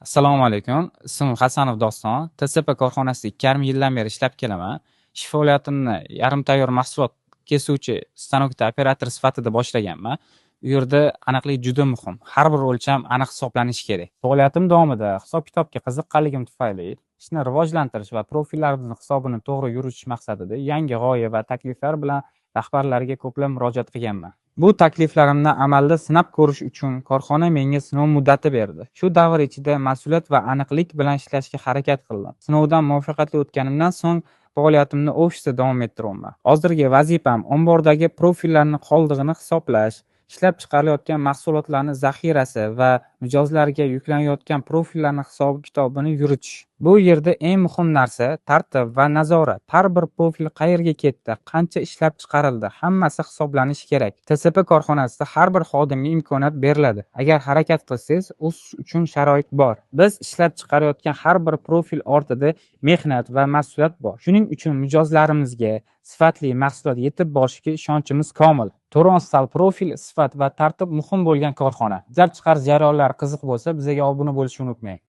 Assalomu alaykum. Ismim Hasanov Doston. TSP korxonasida 2,5 yildan beri ishlab kelaman. Ish faoliyatimni yarim tayyor mahsulot kesuvchi stanokda operator sifatida boshlaganman. U yerda aniqlik juda muhim. Har bir o'lcham aniq hisoblanishi kerak. Faoliyatim davomida hisob-kitobga qiziqqanligim tufayli ishni rivojlantirish va profillarimizni hisobini to'g'ri yuritish maqsadida yangi g'oya va takliflar bilan rahbarlarga ko'plab murojaat qilganman. Bu takliflarimni amalda sinab ko'rish uchun korxona menga sinov muddati berdi. Shu davr ichida mas'uliyat va aniqlik bilan ishlashga harakat qildim. Sinovdan muvaffaqiyatli o'tganimdan so'ng faoliyatimni ofisda davom ettiryapman. Hozirgi vazifam ombordagi profillarni qoldig'ini hisoblash, ishlab chiqarilayotgan mahsulotlarning zaxirasi va mijozlarga yuklanayotgan profillarning hisob-kitobini yuritish. Bu yerda eng muhim narsa tartib va nazorat. Har bir profil qayerga ketdi, qancha ishlab chiqarildi, hammasi hisoblanishi kerak. TSP korxonasida har bir xodimga imkoniyat beriladi. Agar harakat qilsangiz, o'sish uchun sharoit bor. Biz ishlab chiqarayotgan har bir profil ortida mehnat va mas'uliyat bor. Shuning uchun mijozlarimizga sifatli mahsulot yetib borishiga ishonchimiz komil. To'ronstal profil, sifat va tartib muhim bo'lgan korxona. Ishlab chiqarish jarayonlari qiziq bo'lsa, bizga obuna bo'lishni unutmang.